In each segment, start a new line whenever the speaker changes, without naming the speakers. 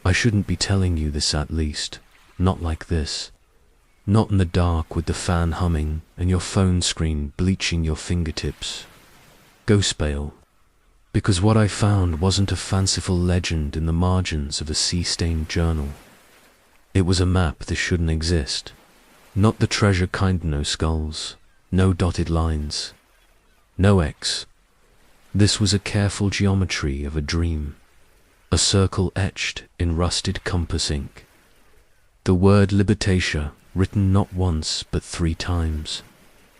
I shouldn't be telling you this, at least. Not like this. Not in the dark with the fan humming and your phone screen bleaching your fingertips. Ghostbale. Because what I found wasn't a fanciful legend in the margins of a sea-stained journal. It was a map that shouldn't exist. Not the treasure kind, no skulls, no dotted lines, no X. This was a careful geometry of a dream. A circle etched in rusted compass ink. The word Libertatia written not once but 3 times,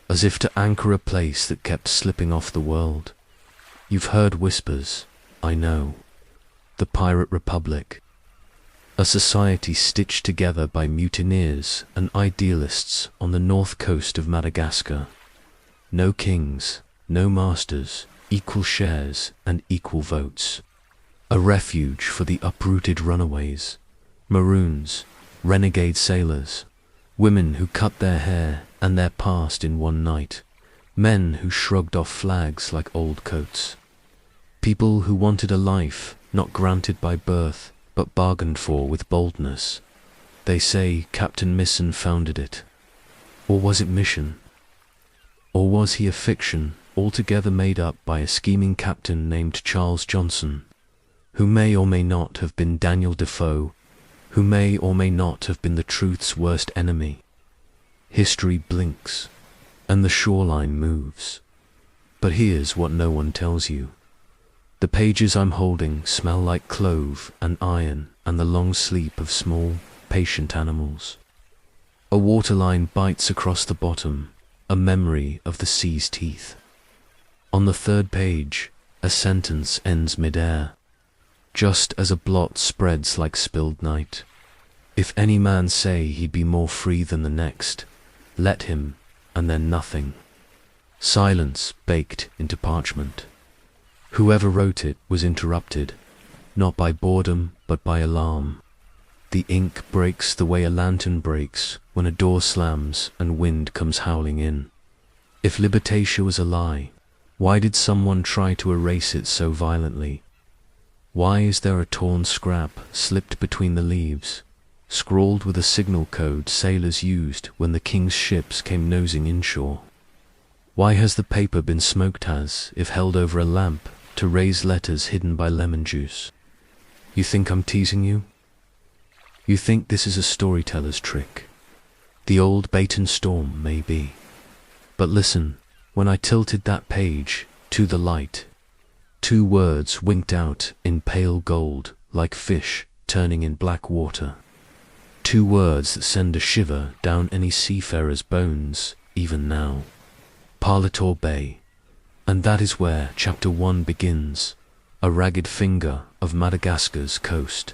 as if to anchor a place that kept slipping off the world. You've heard whispers, I know. The Pirate Republic. A society stitched together by mutineers and idealists on the north coast of Madagascar. No kings, no masters, equal shares and equal votes. A refuge for the uprooted runaways, maroons, renegade sailors, women who cut their hair and their past in one night, men who shrugged off flags like old coats. People who wanted a life not granted by birth, but bargained for with boldness. They say Captain Misson founded it. Or was it mission? Or was he a fiction altogether made up by a scheming captain named Charles Johnson, who may or may not have been Daniel Defoe, who may or may not have been the truth's worst enemy? History blinks, and the shoreline moves. But here's what no one tells you. The pages I'm holding smell like clove and iron and the long sleep of small, patient animals. A waterline bites across the bottom, a memory of the sea's teeth. On the 3rd page, a sentence ends mid-air, just as a blot spreads like spilled night. If any man say he'd be more free than the next, let him, and then nothing. Silence baked into parchment. Whoever wrote it was interrupted, not by boredom but by alarm. The ink breaks the way a lantern breaks when a door slams and wind comes howling in. If Libertatia was a lie, why did someone try to erase it so violently? Why is there a torn scrap slipped between the leaves, scrawled with a signal code sailors used when the king's ships came nosing inshore? Why has the paper been smoked as if held over a lamp to raise letters hidden by lemon juice? You think I'm teasing you? You think this is a storyteller's trick? The old bait and storm, maybe. But listen, when I tilted that page to the light, 2 words winked out in pale gold like fish turning in black water. 2 words that send a shiver down any seafarer's bones, even now. Parlator Bay. And that is where chapter 1 begins, a ragged finger of Madagascar's coast,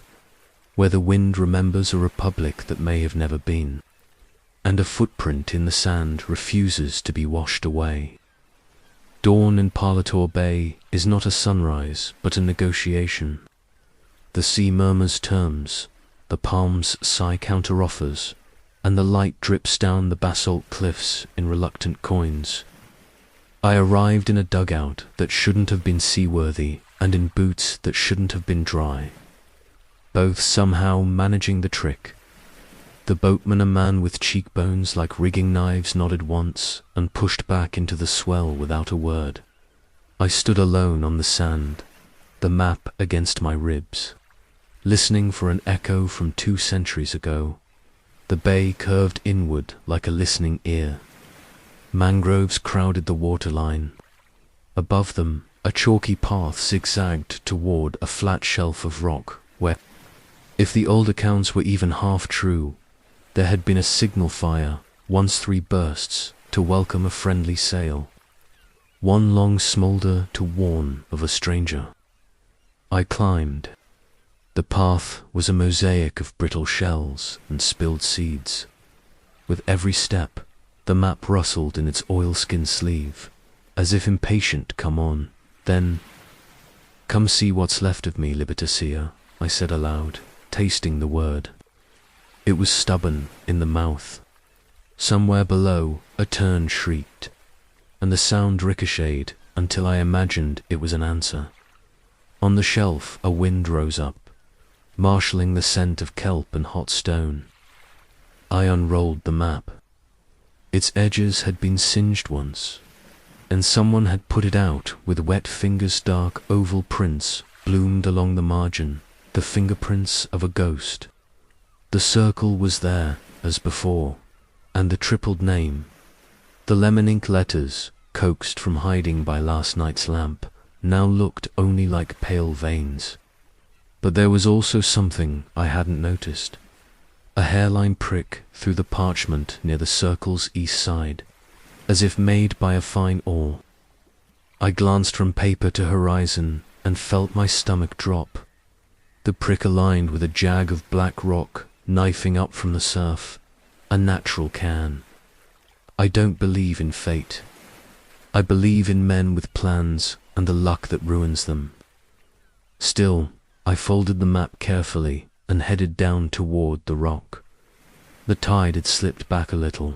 where the wind remembers a republic that may have never been, and a footprint in the sand refuses to be washed away. Dawn in Parlator Bay is not a sunrise, but a negotiation. The sea murmurs terms, the palms sigh counteroffers, and the light drips down the basalt cliffs in reluctant coins. I arrived in a dugout that shouldn't have been seaworthy and in boots that shouldn't have been dry, both somehow managing the trick. The boatman, a man with cheekbones like rigging knives, nodded once and pushed back into the swell without a word. I stood alone on the sand, the map against my ribs, listening for an echo from 2 centuries ago. The bay curved inward like a listening ear. Mangroves crowded the waterline. Above them, a chalky path zigzagged toward a flat shelf of rock where, if the old accounts were even half true, there had been a signal fire, once 3 bursts, to welcome a friendly sail. One long smoulder to warn of a stranger. I climbed. The path was a mosaic of brittle shells and spilled seeds. With every step, the map rustled in its oilskin sleeve, as if impatient. Come on, then. Come see what's left of me, Libertatia, I said aloud, tasting the word. It was stubborn in the mouth. Somewhere below, a tern shrieked, and the sound ricocheted until I imagined it was an answer. On the shelf, a wind rose up, marshalling the scent of kelp and hot stone. I unrolled the map. Its edges had been singed once, and someone had put it out with wet fingers. Dark oval prints bloomed along the margin, the fingerprints of a ghost. The circle was there, as before, and the tripled name. The lemon ink letters, coaxed from hiding by last night's lamp, now looked only like pale veins. But there was also something I hadn't noticed. A hairline prick through the parchment near the circle's east side, as if made by a fine awl. I glanced from paper to horizon and felt my stomach drop. The prick aligned with a jag of black rock knifing up from the surf, a natural cairn. I don't believe in fate. I believe in men with plans and the luck that ruins them. Still, I folded the map carefully and headed down toward the rock. The tide had slipped back a little,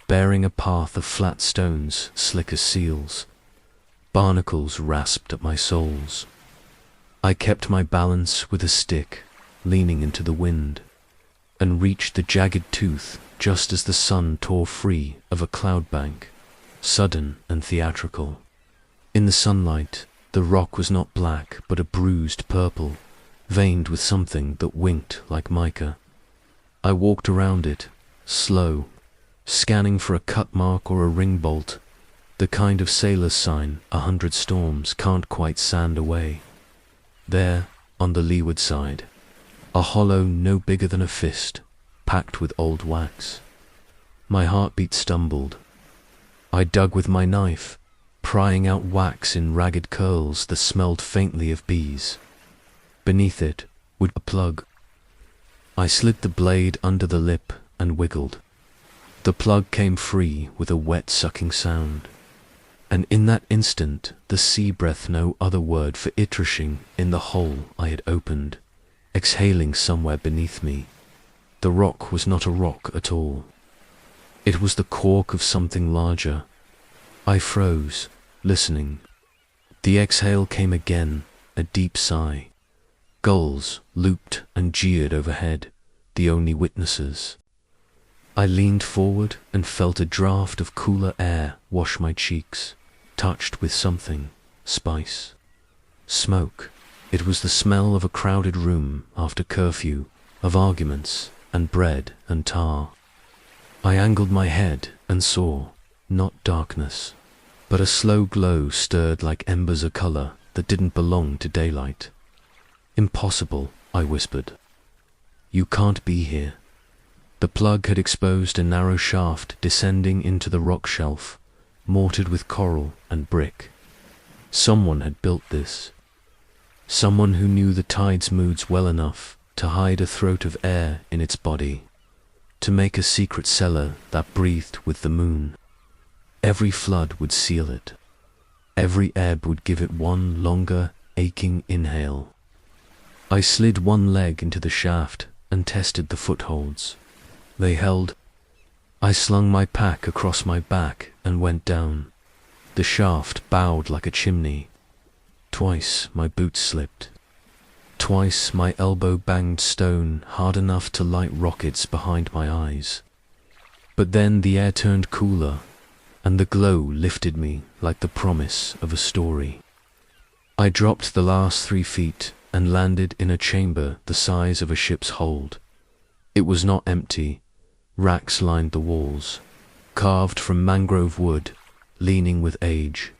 bearing a path of flat stones slick as seals. Barnacles rasped at my soles. I kept my balance with a stick, leaning into the wind, and reached the jagged tooth just as the sun tore free of a cloud bank, sudden and theatrical. In the sunlight, the rock was not black but a bruised purple, veined with something that winked like mica. I walked around it, slow, scanning for a cut mark or a ring bolt, the kind of sailor's sign 100 storms can't quite sand away. There, on the leeward side, a hollow no bigger than a fist, packed with old wax. My heartbeat stumbled. I dug with my knife, prying out wax in ragged curls that smelled faintly of bees. Beneath it would a plug. I slid the blade under the lip and wiggled. The plug came free with a wet sucking sound. And in that instant the sea breathed no other word for it, rushing in the hole I had opened, exhaling somewhere beneath me. The rock was not a rock at all. It was the cork of something larger. I froze, listening. The exhale came again, a deep sigh. Gulls looped and jeered overhead, the only witnesses. I leaned forward and felt a draught of cooler air wash my cheeks, touched with something, spice. Smoke. It was the smell of a crowded room after curfew, of arguments and bread and tar. I angled my head and saw, not darkness, but a slow glow stirred like embers of color that didn't belong to daylight. Impossible, I whispered. You can't be here. The plug had exposed a narrow shaft descending into the rock shelf, mortared with coral and brick. Someone had built this. Someone who knew the tide's moods well enough to hide a throat of air in its body, to make a secret cellar that breathed with the moon. Every flood would seal it. Every ebb would give it one longer, aching inhale. I slid one leg into the shaft and tested the footholds. They held. I slung my pack across my back and went down. The shaft bowed like a chimney. Twice my boots slipped. Twice my elbow banged stone hard enough to light rockets behind my eyes. But then the air turned cooler, and the glow lifted me like the promise of a story. I dropped the last 3 feet and landed in a chamber the size of a ship's hold. It was not empty. Racks lined the walls, carved from mangrove wood, leaning with age.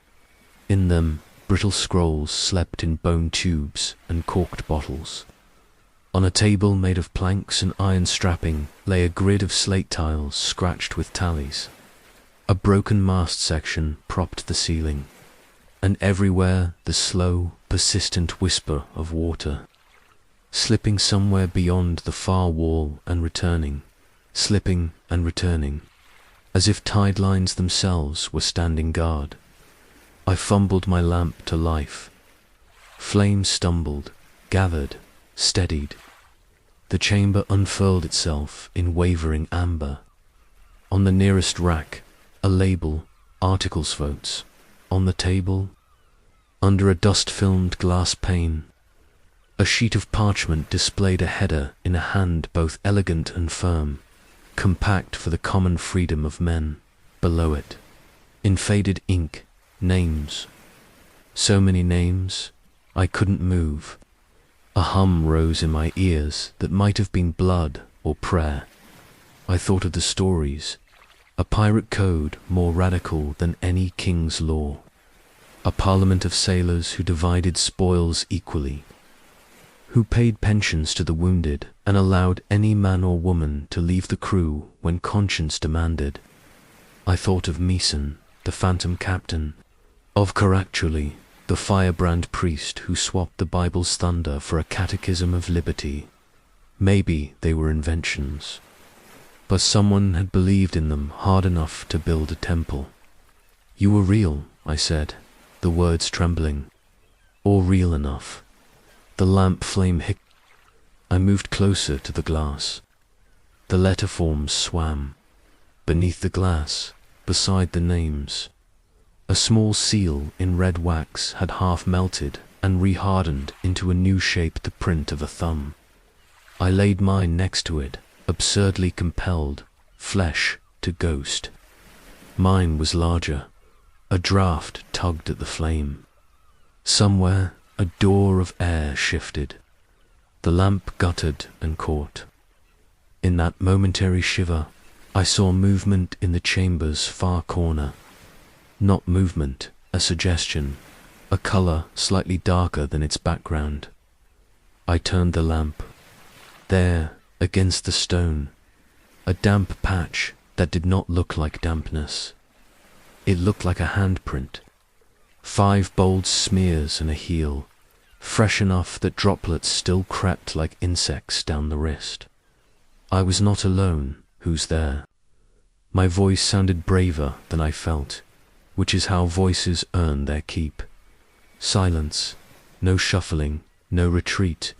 In them, brittle scrolls slept in bone tubes and corked bottles. On a table made of planks and iron strapping lay a grid of slate tiles scratched with tallies. A broken mast section propped the ceiling, and everywhere the slow, persistent whisper of water, slipping somewhere beyond the far wall and returning, slipping and returning, as if tide lines themselves were standing guard. I fumbled my lamp to life. Flame stumbled, gathered, steadied. The chamber unfurled itself in wavering amber. On the nearest rack, a label, articles votes. On the table, under a dust-filmed glass pane, A sheet of parchment displayed a header in a hand both elegant and firm, compact for the common freedom of men. Below it, in faded ink, names. So many names, I couldn't move. A hum rose in my ears that might have been blood or prayer. I thought of the stories, a pirate code more radical than any king's law, a parliament of sailors who divided spoils equally, who paid pensions to the wounded and allowed any man or woman to leave the crew when conscience demanded. I thought of Misson, the phantom captain, of Caractuli, the firebrand priest who swapped the Bible's thunder for a catechism of liberty. Maybe they were inventions, but someone had believed in them hard enough to build a temple. You were real, I said, the words trembling, or real enough. The lamp flame hit. I moved closer to the glass. The letter forms swam. Beneath the glass, beside the names, a small seal in red wax had half melted and rehardened into a new shape, the print of a thumb. I laid mine next to it, absurdly compelled, flesh to ghost. Mine was larger. A draught tugged at the flame. Somewhere a door of air shifted. The lamp guttered and caught. In that momentary shiver, I saw movement in the chamber's far corner. Not movement, a suggestion, a color slightly darker than its background. I turned the lamp. There, against the stone, a damp patch that did not look like dampness. It looked like a handprint. 5 bold smears and a heel, fresh enough that droplets still crept like insects down the wrist. I was not alone. Who's there? My voice sounded braver than I felt, which is how voices earn their keep. Silence, no shuffling, no retreat.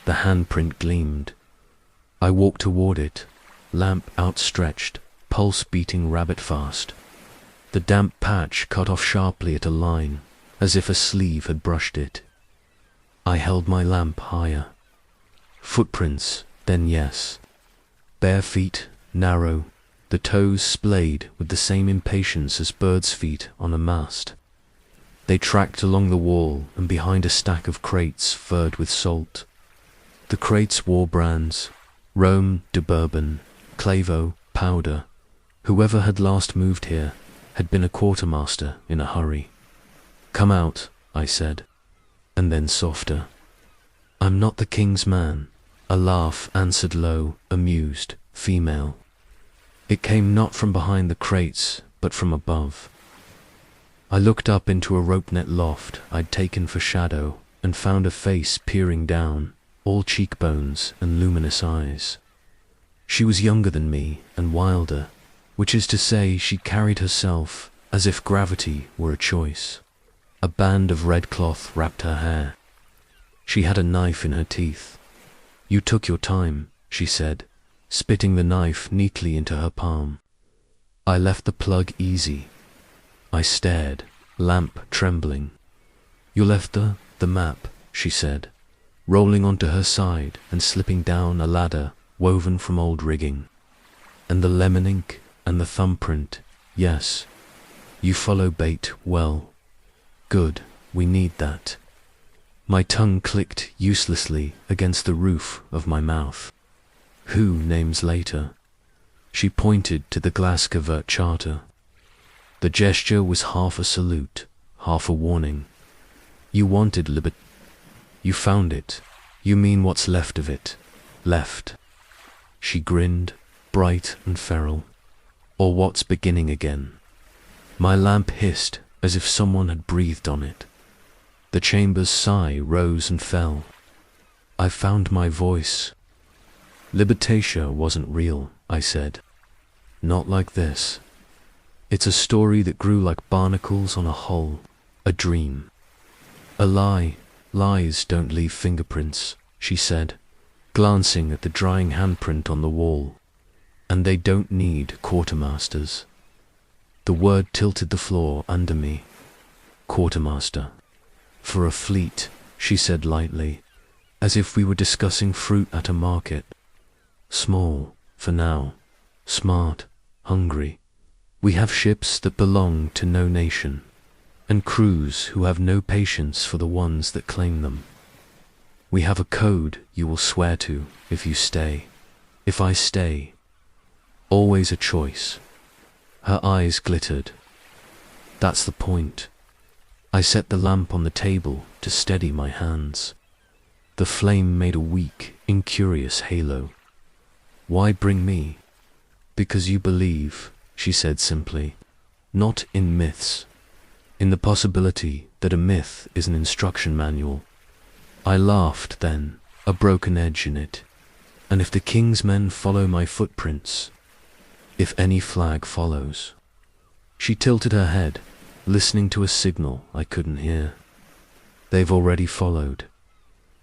The handprint gleamed. I walked toward it, lamp outstretched, pulse beating rabbit fast. The damp patch cut off sharply at a line, as if a sleeve had brushed it. I held my lamp higher. Footprints, then yes. Bare feet, narrow, the toes splayed with the same impatience as birds' feet on a mast. They tracked along the wall and behind a stack of crates furred with salt. The crates wore brands: Rome de Bourbon, Clavo, Powder. Whoever had last moved here had been a quartermaster in a hurry. Come out, I said, and then softer. I'm not the king's man. A laugh answered low, amused, female. It came not from behind the crates, but from above. I looked up into a rope-net loft I'd taken for shadow and found a face peering down, all cheekbones and luminous eyes. She was younger than me and wilder, which is to say she carried herself as if gravity were a choice. A band of red cloth wrapped her hair. She had a knife in her teeth. You took your time, she said, spitting the knife neatly into her palm. I left the plug easy. I stared, lamp trembling. You left the map, she said, rolling onto her side and slipping down a ladder woven from old rigging. And the lemon ink and the thumbprint, yes. You follow bait well. Good, we need that. My tongue clicked uselessly against the roof of my mouth. Who names later? She pointed to the Glasgow Charter. The gesture was half a salute, half a warning. You wanted liberty. You found it. You mean what's left of it. Left. She grinned, bright and feral. Or what's beginning again. My lamp hissed as if someone had breathed on it. The chamber's sigh rose and fell. I found my voice. Libertatia wasn't real, I said. Not like this. It's a story that grew like barnacles on a hull, a dream. A lie. Lies don't leave fingerprints, she said, glancing at the drying handprint on the wall. And they don't need quartermasters. The word tilted the floor under me. Quartermaster. For a fleet, she said lightly, as if we were discussing fruit at a market. Small, for now, smart, hungry. We have ships that belong to no nation, and crews who have no patience for the ones that claim them. We have a code you will swear to if you stay. If I stay, always a choice. Her eyes glittered. That's the point. I set the lamp on the table to steady my hands. The flame made a weak, incurious halo. Why bring me? Because you believe, she said simply, not in myths, in the possibility that a myth is an instruction manual. I laughed then, a broken edge in it. And if the king's men follow my footprints, if any flag follows. She tilted her head, listening to a signal I couldn't hear. They've already followed.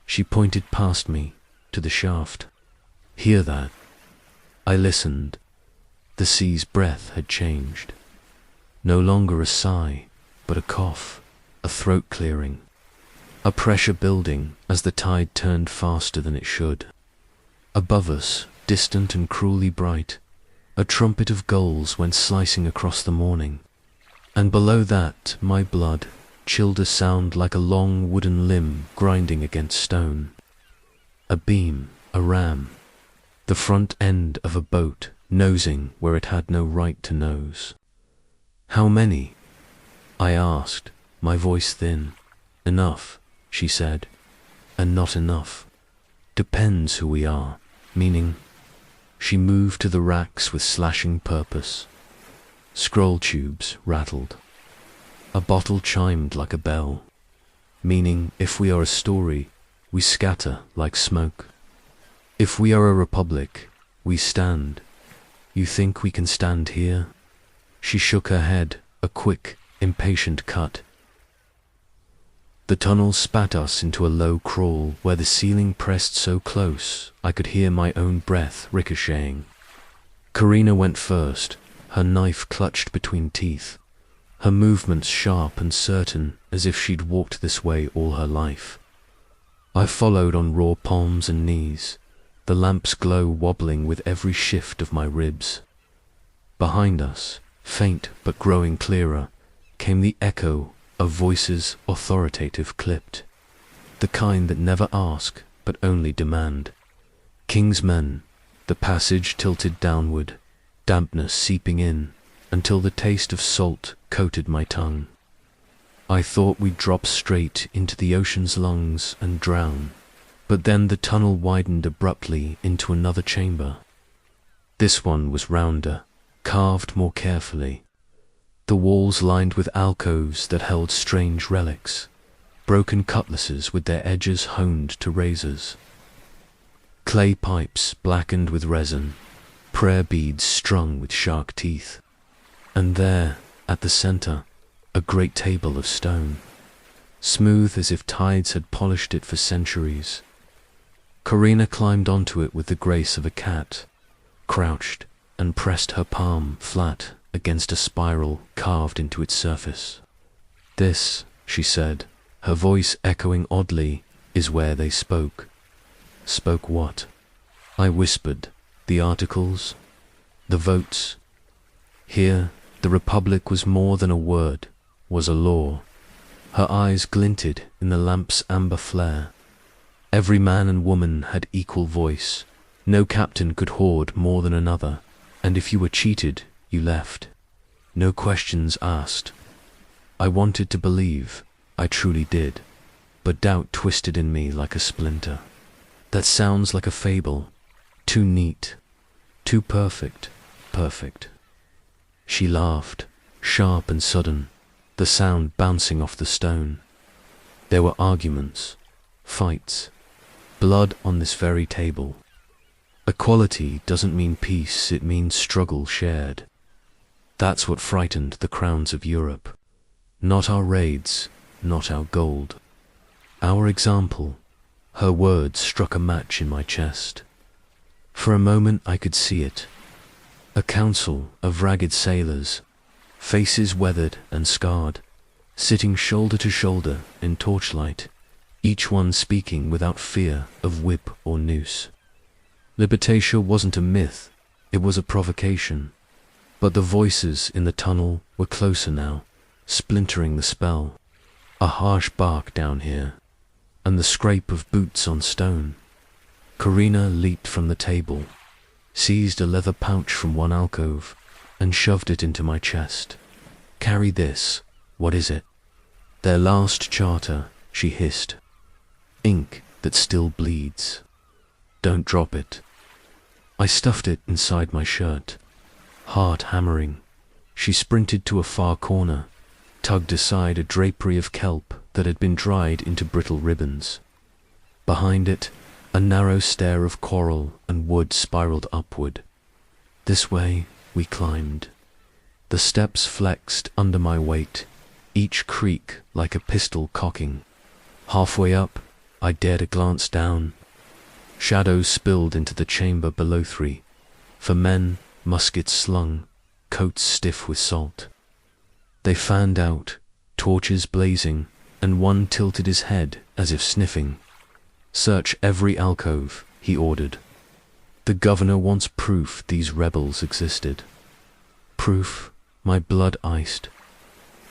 She pointed past me, to the shaft. Hear that? I listened. The sea's breath had changed. No longer a sigh, but a cough, a throat clearing, a pressure building as the tide turned faster than it should. Above us, distant and cruelly bright, a trumpet of gulls went slicing across the morning, and below that my blood chilled a sound like a long wooden limb grinding against stone. A beam, a ram, the front end of a boat nosing where it had no right to nose. How many? I asked, my voice thin. Enough, she said, and not enough. Depends who we are, meaning. She moved to the racks with slashing purpose. Scroll tubes rattled. A bottle chimed like a bell, meaning if we are a story, we scatter like smoke. If we are a republic, we stand. You think we can stand here? She shook her head, a quick, impatient cut. The tunnel spat us into a low crawl where the ceiling pressed so close I could hear my own breath ricocheting. Karina went first, her knife clutched between teeth, her movements sharp and certain as if she'd walked this way all her life. I followed on raw palms and knees, the lamp's glow wobbling with every shift of my ribs. Behind us, faint but growing clearer, came the echo of voices authoritative clipped, the kind that never ask but only demand. King's men, the passage tilted downward, dampness seeping in until the taste of salt coated my tongue. I thought we'd drop straight into the ocean's lungs and drown, but then the tunnel widened abruptly into another chamber. This one was rounder, carved more carefully. The walls lined with alcoves that held strange relics, broken cutlasses with their edges honed to razors, clay pipes blackened with resin, prayer beads strung with shark teeth, and there, at the center, a great table of stone, smooth as if tides had polished it for centuries. Karina climbed onto it with the grace of a cat, crouched and pressed her palm flat against a spiral carved into its surface. This, she said, her voice echoing oddly, is where they spoke. Spoke what? I whispered, the articles, the votes. Here, the Republic was more than a word, was a law. Her eyes glinted in the lamp's amber flare. Every man and woman had equal voice. No captain could hoard more than another, and if you were cheated, you left. No questions asked. I wanted to believe, I truly did, but doubt twisted in me like a splinter. That sounds like a fable, too neat, too perfect, perfect. She laughed, sharp and sudden, the sound bouncing off the stone. There were arguments, fights, blood on this very table. Equality doesn't mean peace, it means struggle shared. That's what frightened the crowns of Europe. Not our raids, not our gold. Our example. Her words struck a match in my chest. For a moment I could see it. A council of ragged sailors, faces weathered and scarred, sitting shoulder to shoulder in torchlight, each one speaking without fear of whip or noose. Libertatia wasn't a myth, it was a provocation. But the voices in the tunnel were closer now, splintering the spell. A harsh bark down here, and the scrape of boots on stone. Karina leaped from the table, seized a leather pouch from one alcove, and shoved it into my chest. "Carry this. What is it?" "Their last charter," she hissed. "Ink that still bleeds. Don't drop it." I stuffed it inside my shirt. Heart hammering, she sprinted to a far corner, tugged aside a drapery of kelp that had been dried into brittle ribbons. Behind it, a narrow stair of coral and wood spiraled upward. This way we climbed. The steps flexed under my weight, each creak like a pistol cocking. Halfway up, I dared a glance down. Shadows spilled into the chamber below 3, for men, muskets slung, coats stiff with salt. They fanned out, torches blazing, and one tilted his head as if sniffing. "Search every alcove," he ordered. "The governor wants proof these rebels existed." Proof? My blood iced.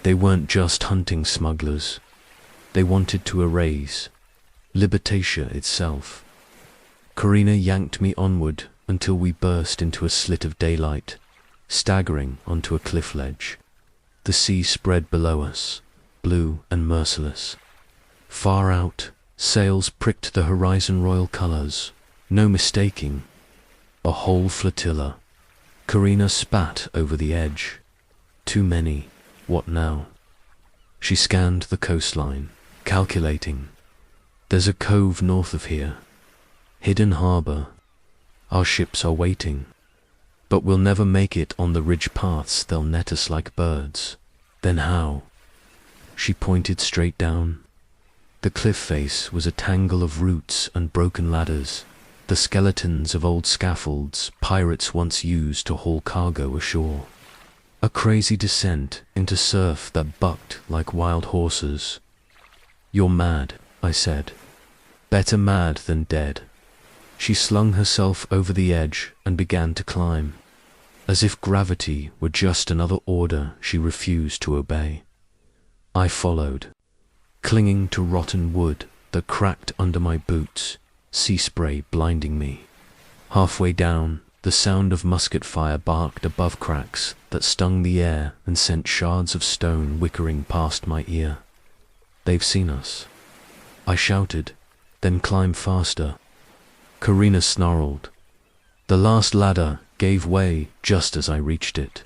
They weren't just hunting smugglers. They wanted to erase Libertatia itself. Karina yanked me onward until we burst into a slit of daylight, staggering onto a cliff ledge. The sea spread below us, blue and merciless. Far out, sails pricked the horizon royal colors, no mistaking. A whole flotilla. Karina spat over the edge. Too many. What now? She scanned the coastline, calculating. There's a cove north of here. Hidden harbor. Our ships are waiting. But we'll never make it on the ridge paths, they'll net us like birds. Then how? She pointed straight down. The cliff face was a tangle of roots and broken ladders, the skeletons of old scaffolds pirates once used to haul cargo ashore. A crazy descent into surf that bucked like wild horses. "You're mad," I said. "Better mad than dead." She slung herself over the edge and began to climb, as if gravity were just another order she refused to obey. I followed, clinging to rotten wood that cracked under my boots, sea spray blinding me. Halfway down, the sound of musket fire barked above cracks that stung the air and sent shards of stone whickering past my ear. "They've seen us," I shouted, "then climb faster." Karina snarled. The last ladder gave way just as I reached it.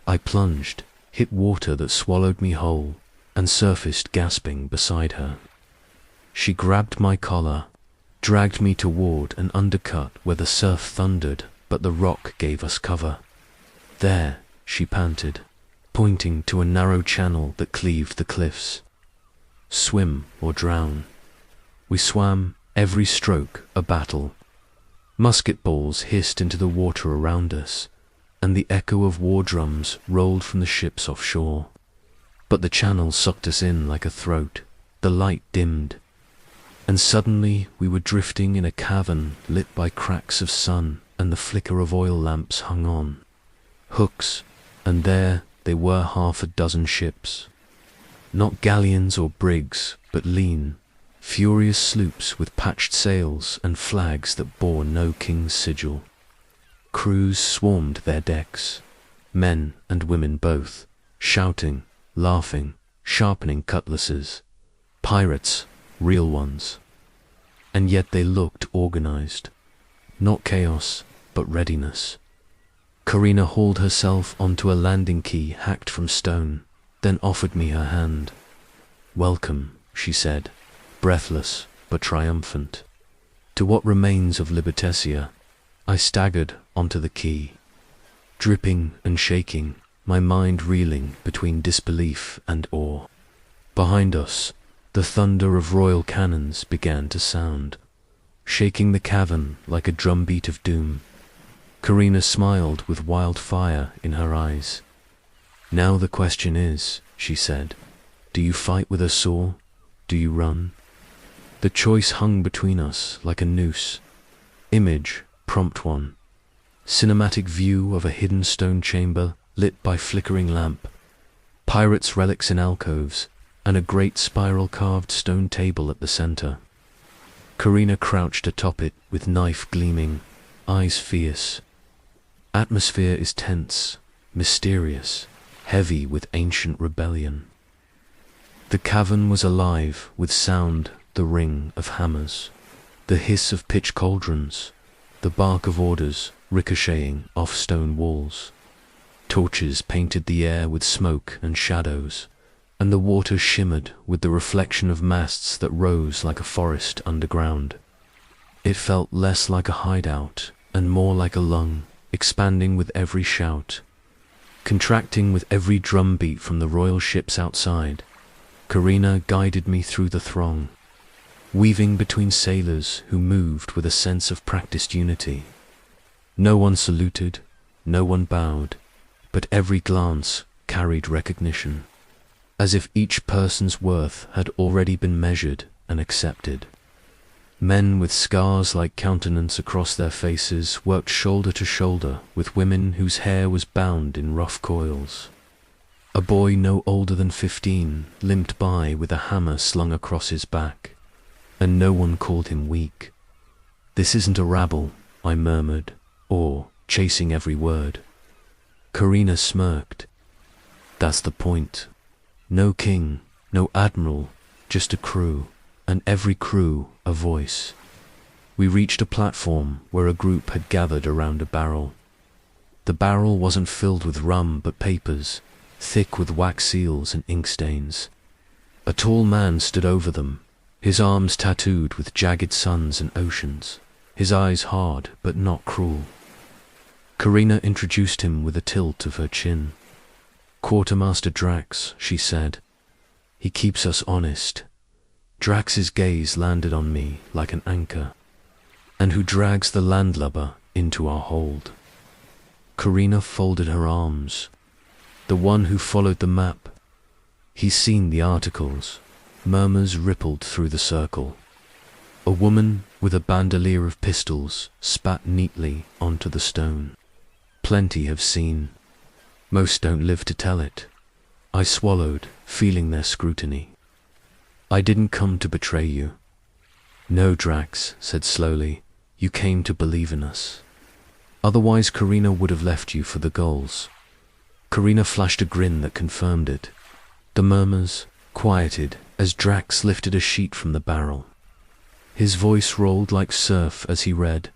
I plunged, hit water that swallowed me whole, and surfaced gasping beside her. She grabbed my collar, dragged me toward an undercut where the surf thundered, but the rock gave us cover. "There," she panted, pointing to a narrow channel that cleaved the cliffs. "Swim or drown." We swam, every stroke a battle. Musket balls hissed into the water around us, and the echo of war drums rolled from the ships offshore. But the channel sucked us in like a throat. The light dimmed, and suddenly we were drifting in a cavern lit by cracks of sun, and the flicker of oil lamps hung on. Hooks, and there they were 6 ships. Not galleons or brigs, but lean, furious sloops with patched sails and flags that bore no king's sigil. Crews swarmed their decks, men and women both, shouting, laughing, sharpening cutlasses. Pirates, real ones. And yet they looked organized. Not chaos, but readiness. Karina hauled herself onto a landing key hacked from stone, then offered me her hand. "Welcome," she said, breathless but triumphant. "To what remains of Libertatia." I staggered onto the quay, dripping and shaking, my mind reeling between disbelief and awe. Behind us, the thunder of royal cannons began to sound, shaking the cavern like a drumbeat of doom. Karina smiled with wild fire in her eyes. "Now the question is," she said, "do you fight with a saw? Do you run?" The choice hung between us like a noose. Image, prompt 1. Cinematic view of a hidden stone chamber lit by flickering lamp. Pirates' relics in alcoves, and a great spiral-carved stone table at the center. Karina crouched atop it with knife gleaming, eyes fierce. Atmosphere is tense, mysterious, heavy with ancient rebellion. The cavern was alive with sound, the ring of hammers, the hiss of pitch cauldrons, the bark of orders ricocheting off stone walls. Torches painted the air with smoke and shadows, and the water shimmered with the reflection of masts that rose like a forest underground. It felt less like a hideout and more like a lung, expanding with every shout, contracting with every drumbeat from the royal ships outside. Karina guided me through the throng, weaving between sailors who moved with a sense of practiced unity. No one saluted, no one bowed, but every glance carried recognition, as if each person's worth had already been measured and accepted. Men with scars like countenance across their faces worked shoulder to shoulder with women whose hair was bound in rough coils. A boy no older than 15 limped by with a hammer slung across his back, and no one called him weak. "This isn't a rabble," I murmured, or chasing every word. Karina smirked. "That's the point. No king, no admiral, just a crew, and every crew a voice." We reached a platform where a group had gathered around a barrel. The barrel wasn't filled with rum but papers, thick with wax seals and ink stains. A tall man stood over them, his arms tattooed with jagged suns and oceans, his eyes hard but not cruel. Karina introduced him with a tilt of her chin. "Quartermaster Drax," she said. "He keeps us honest." Drax's gaze landed on me like an anchor. "And who drags the landlubber into our hold?" Karina folded her arms. "The one who followed the map. He's seen the articles." Murmurs rippled through the circle. A woman with a bandolier of pistols spat neatly onto the stone. "Plenty have seen. Most don't live to tell it." I swallowed, feeling their scrutiny. "I didn't come to betray you." "No," Drax said slowly. "You came to believe in us. Otherwise Karina would have left you for the gulls." Karina flashed a grin that confirmed it. The murmurs quieted as Drax lifted a sheet from the barrel. His voice rolled like surf as he read,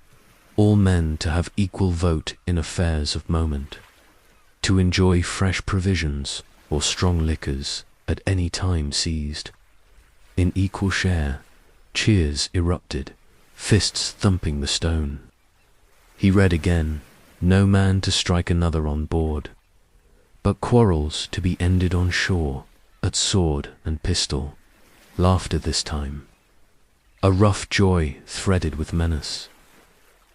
"All men to have equal vote in affairs of moment, to enjoy fresh provisions or strong liquors at any time seized. In equal share." Cheers erupted, fists thumping the stone. He read again, "No man to strike another on board, but quarrels to be ended on shore, at sword and pistol." Laughter this time. A rough joy threaded with menace.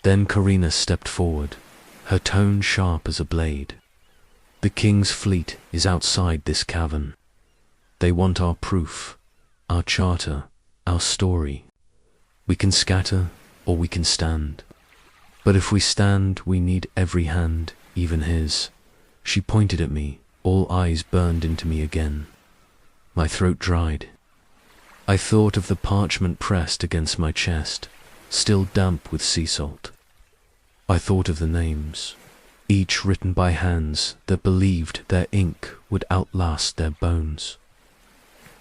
Then Karina stepped forward, her tone sharp as a blade. "The king's fleet is outside this cavern. They want our proof, our charter, our story. We can scatter or we can stand. But if we stand, we need every hand, even his." She pointed at me, all eyes burned into me again. My throat dried. I thought of the parchment pressed against my chest, still damp with sea salt. I thought of the names, each written by hands that believed their ink would outlast their bones.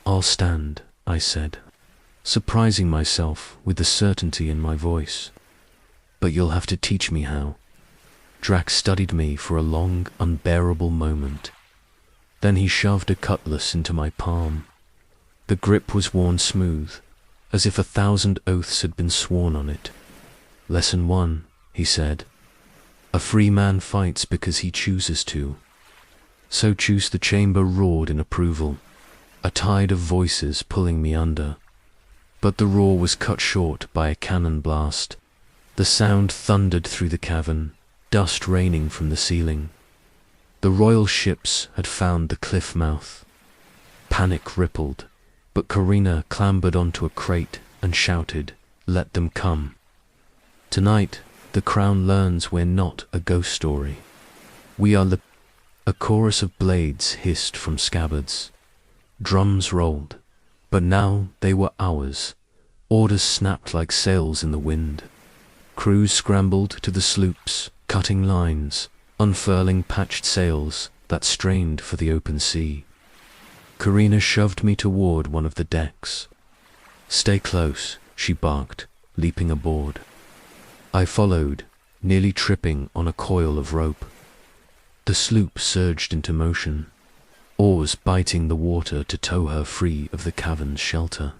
"I'll stand," I said, surprising myself with the certainty in my voice. "But you'll have to teach me how." Drax studied me for a long, unbearable moment. Then he shoved a cutlass into my palm. The grip was worn smooth, as if 1,000 oaths had been sworn on it. "Lesson 1, he said. "A free man fights because he chooses to." So choose. The chamber roared in approval, a tide of voices pulling me under. But the roar was cut short by a cannon blast. The sound thundered through the cavern, dust raining from the ceiling. The royal ships had found the cliff mouth. Panic rippled, but Karina clambered onto a crate and shouted, "Let them come." Tonight, the crown learns we're not a ghost story. We are A chorus of blades hissed from scabbards. Drums rolled, but now they were ours. Orders snapped like sails in the wind. Crews scrambled to the sloops, cutting lines, unfurling patched sails that strained for the open sea. Karina shoved me toward one of the decks. "Stay close," she barked, leaping aboard. I followed, nearly tripping on a coil of rope. The sloop surged into motion, oars biting the water to tow her free of the cavern's shelter.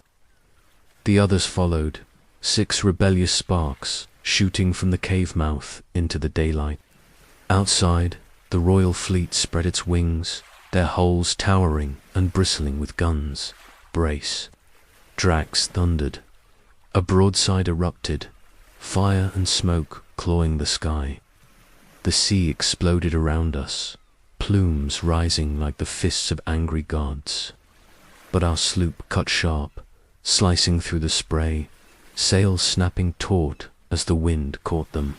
The others followed, 6 rebellious sparks shooting from the cave mouth into the daylight. Outside, the royal fleet spread its wings, their hulls towering and bristling with guns. "Brace." Drax thundered. A broadside erupted, fire and smoke clawing the sky. The sea exploded around us, plumes rising like the fists of angry gods. But our sloop cut sharp, slicing through the spray, sails snapping taut as the wind caught them.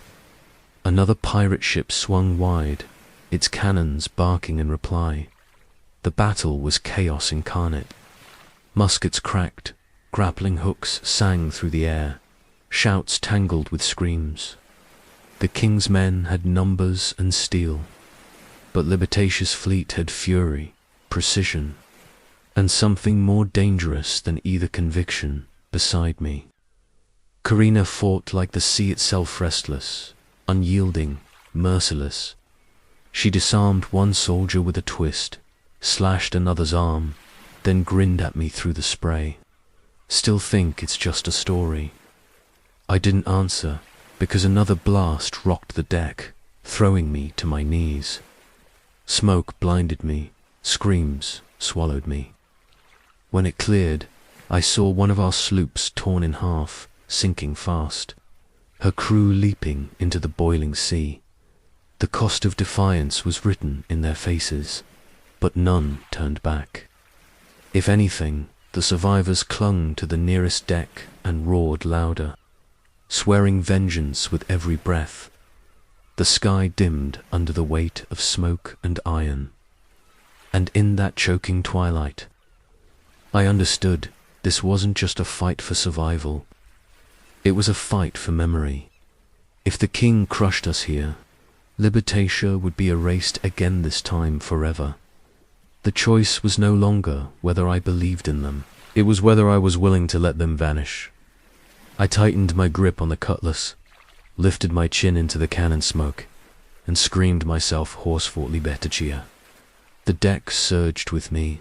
Another pirate ship swung wide, its cannons barking in reply. The battle was chaos incarnate. Muskets cracked, grappling hooks sang through the air, shouts tangled with screams. The king's men had numbers and steel, but Libertatia's fleet had fury, precision, and something more dangerous than either conviction beside me. Karina fought like the sea itself, restless, unyielding, merciless. She disarmed one soldier with a twist, slashed another's arm, then grinned at me through the spray. "Still think it's just a story?" I didn't answer, because another blast rocked the deck, throwing me to my knees. Smoke blinded me, screams swallowed me. When it cleared, I saw one of our sloops torn in half, sinking fast, her crew leaping into the boiling sea. The cost of defiance was written in their faces, but none turned back. If anything, the survivors clung to the nearest deck and roared louder, swearing vengeance with every breath. The sky dimmed under the weight of smoke and iron, and in that choking twilight, I understood this wasn't just a fight for survival. It was a fight for memory. If the king crushed us here, Libertatia would be erased again, this time forever. The choice was no longer whether I believed in them. It was whether I was willing to let them vanish. I tightened my grip on the cutlass, lifted my chin into the cannon smoke, and screamed myself hoarse for Libertatia. The deck surged with me,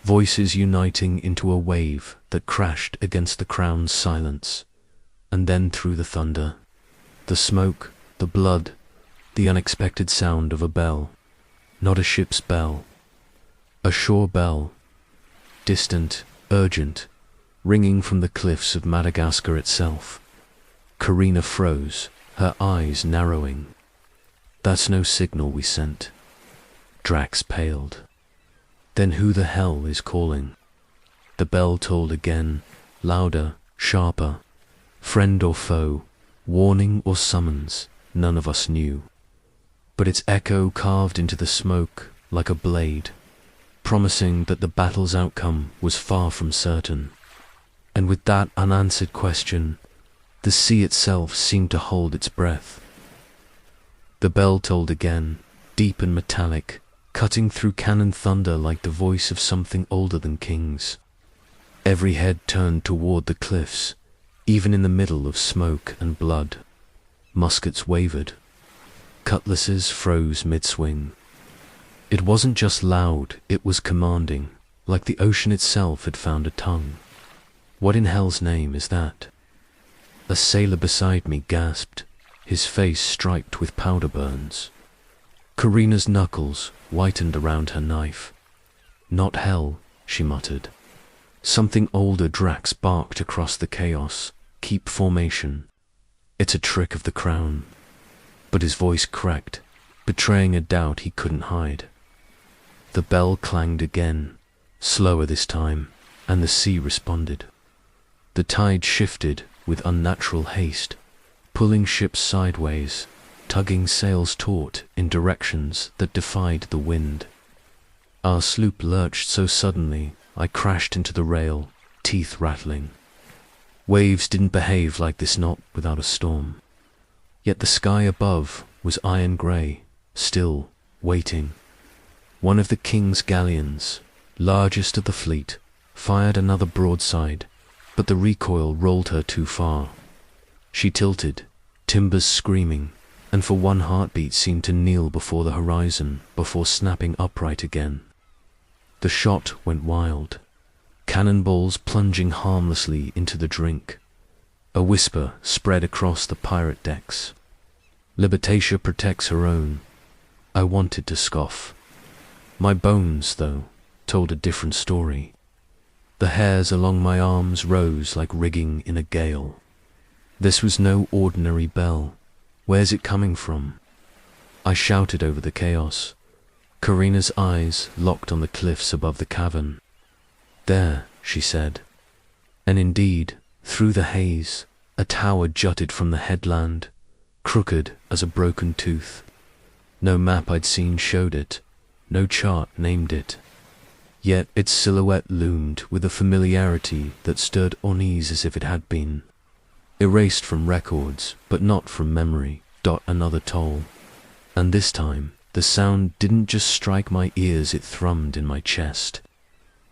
voices uniting into a wave that crashed against the crown's silence, and then through the thunder, the smoke, the blood, the unexpected sound of a bell. Not a ship's bell, a shore bell, distant, urgent, ringing from the cliffs of Madagascar itself. Karina froze, her eyes narrowing. "That's no signal we sent." Drax paled. "Then who the hell is calling?" The bell tolled again, louder, sharper. Friend or foe, warning or summons, none of us knew. But its echo carved into the smoke like a blade, promising that the battle's outcome was far from certain. And with that unanswered question, the sea itself seemed to hold its breath. The bell tolled again, deep and metallic, cutting through cannon thunder like the voice of something older than kings. Every head turned toward the cliffs, even in the middle of smoke and blood. Muskets wavered. Cutlasses froze mid-swing. It wasn't just loud, it was commanding, like the ocean itself had found a tongue. "What in hell's name is that?" A sailor beside me gasped, his face striped with powder burns. Karina's knuckles whitened around her knife. "Not hell," she muttered. Something older Drax barked across the chaos, "Keep formation. It's a trick of the crown." But his voice cracked, betraying a doubt he couldn't hide. The bell clanged again, slower this time, and the sea responded. The tide shifted with unnatural haste, pulling ships sideways, tugging sails taut in directions that defied the wind. Our sloop lurched so suddenly, I crashed into the rail, teeth rattling. Waves didn't behave like this not without a storm. Yet the sky above was iron grey, still, waiting. One of the king's galleons, largest of the fleet, fired another broadside, but the recoil rolled her too far. She tilted, timbers screaming, and for one heartbeat seemed to kneel before the horizon before snapping upright again. The shot went wild, cannonballs plunging harmlessly into the drink. A whisper spread across the pirate decks. Libertatia protects her own. I wanted to scoff. My bones, though, told a different story. The hairs along my arms rose like rigging in a gale. This was no ordinary bell. Where's it coming from? I shouted over the chaos. Karina's eyes locked on the cliffs above the cavern. There, she said. And indeed, through the haze, a tower jutted from the headland, crooked as a broken tooth. No map I'd seen showed it, no chart named it. Yet its silhouette loomed with a familiarity that stirred unease as if it had been. Erased from records, but not from memory, another toll. And this time, the sound didn't just strike my ears, it thrummed in my chest,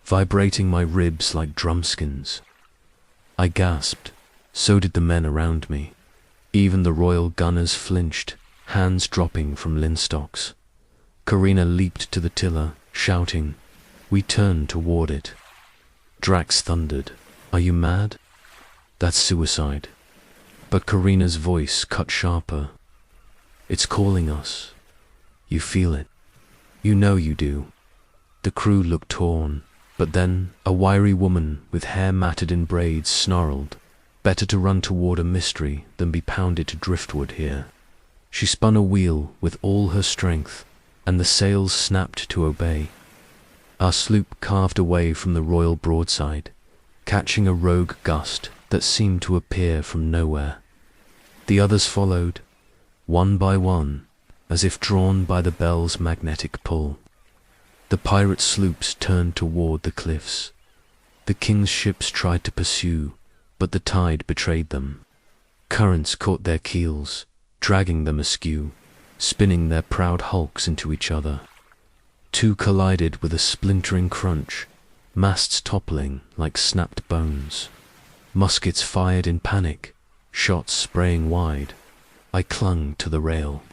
vibrating my ribs like drumskins. I gasped. So did the men around me. Even the royal gunners flinched, hands dropping from linstocks. Karina leaped to the tiller, shouting. We turned toward it. Drax thundered. Are you mad? That's suicide. But Karina's voice cut sharper. It's calling us. You feel it. You know you do. The crew looked torn, but then a wiry woman with hair matted in braids snarled. Better to run toward a mystery than be pounded to driftwood here. She spun a wheel with all her strength, and the sails snapped to obey. Our sloop carved away from the royal broadside, catching a rogue gust that seemed to appear from nowhere. The others followed, one by one, as if drawn by the bell's magnetic pull. The pirate sloops turned toward the cliffs. The king's ships tried to pursue, but the tide betrayed them. Currents caught their keels, dragging them askew, spinning their proud hulks into each other. Two collided with a splintering crunch, masts toppling like snapped bones. Muskets fired in panic, shots spraying wide. I clung to the rail,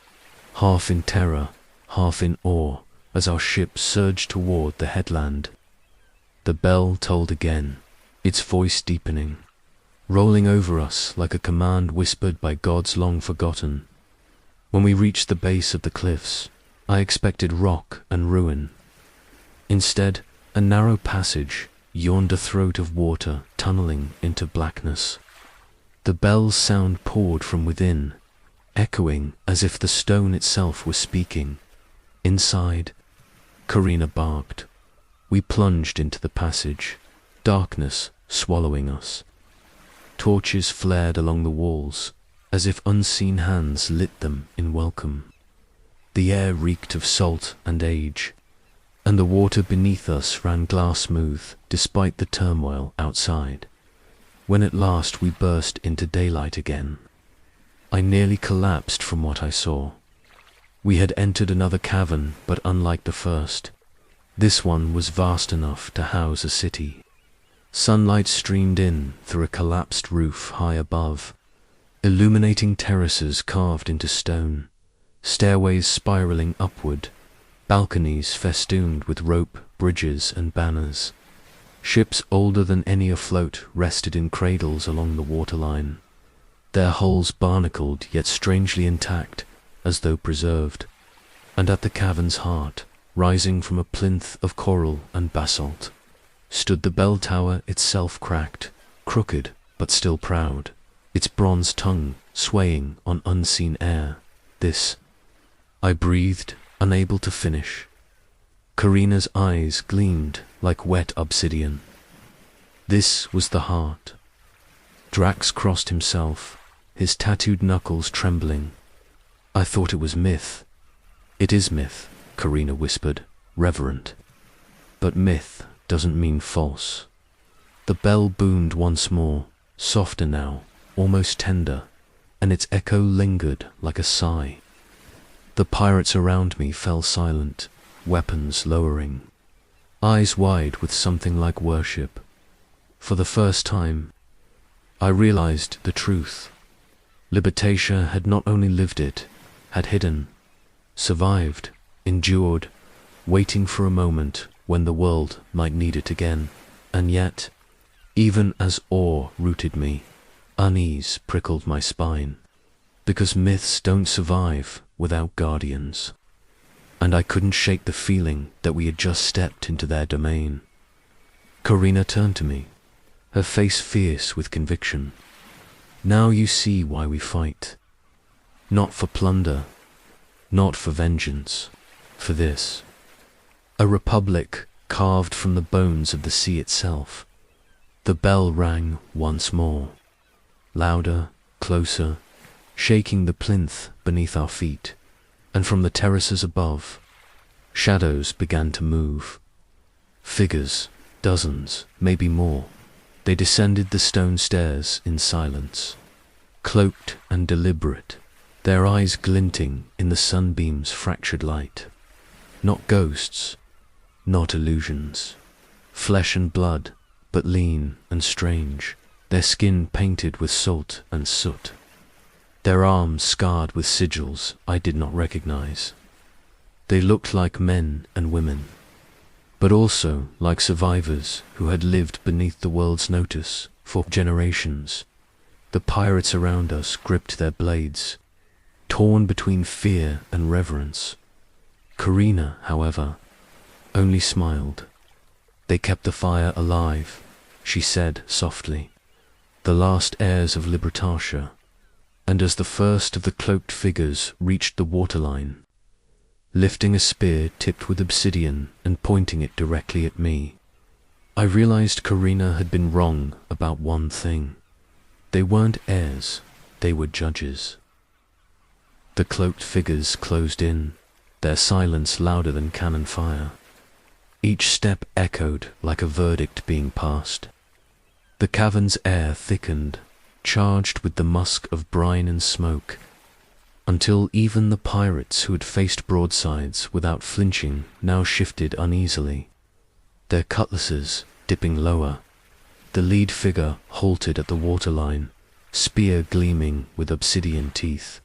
half in terror, half in awe, as our ship surged toward the headland. The bell tolled again, its voice deepening, rolling over us like a command whispered by gods long forgotten. When we reached the base of the cliffs, I expected rock and ruin. Instead, a narrow passage yawned a throat of water tunneling into blackness. The bell's sound poured from within, echoing as if the stone itself were speaking. Inside, Karina barked. We plunged into the passage, darkness swallowing us. Torches flared along the walls, as if unseen hands lit them in welcome. The air reeked of salt and age, and the water beneath us ran glass smooth despite the turmoil outside. When at last we burst into daylight again, I nearly collapsed from what I saw. We had entered another cavern, but unlike the first, this one was vast enough to house a city. Sunlight streamed in through a collapsed roof high above, illuminating terraces carved into stone, stairways spiraling upward, balconies festooned with rope, bridges, and banners. Ships older than any afloat rested in cradles along the waterline, their hulls barnacled yet strangely intact, as though preserved. And at the cavern's heart, rising from a plinth of coral and basalt, stood the bell tower itself, cracked, crooked, but still proud, its bronze tongue swaying on unseen air. This, I breathed, unable to finish. Karina's eyes gleamed like wet obsidian. This was the heart, Drax crossed himself, his tattooed knuckles trembling. I thought it was myth. It is myth, Karina whispered, reverent. But myth doesn't mean false. The bell boomed once more, softer now, almost tender, and its echo lingered like a sigh. The pirates around me fell silent, weapons lowering, eyes wide with something like worship. For the first time, I realized the truth. Libertatia had not only lived it, had hidden, survived, endured, waiting for a moment when the world might need it again. And yet, even as awe rooted me, unease prickled my spine, because myths don't survive without guardians. And I couldn't shake the feeling that we had just stepped into their domain. Karina turned to me, her face fierce with conviction. Now you see why we fight. Not for plunder, not for vengeance, for this. A republic carved from the bones of the sea itself. The bell rang once more, louder, closer, shaking the plinth beneath our feet, and from the terraces above, shadows began to move. Figures, dozens, maybe more. They descended the stone stairs in silence, cloaked and deliberate, their eyes glinting in the sunbeam's fractured light. Not ghosts, not illusions. Flesh and blood, but lean and strange, their skin painted with salt and soot. Their arms scarred with sigils I did not recognize. They looked like men and women, but also like survivors who had lived beneath the world's notice for generations. The pirates around us gripped their blades, torn between fear and reverence. Karina, however, only smiled. They kept the fire alive, she said softly, the last heirs of Libertatia. And as the first of the cloaked figures reached the waterline, lifting a spear tipped with obsidian and pointing it directly at me, I realized Karina had been wrong about one thing. They weren't heirs, they were judges. The cloaked figures closed in, their silence louder than cannon fire. Each step echoed like a verdict being passed. The cavern's air thickened, charged with the musk of brine and smoke, until even the pirates who had faced broadsides without flinching now shifted uneasily, their cutlasses dipping lower. The lead figure halted at the waterline, spear gleaming with obsidian teeth.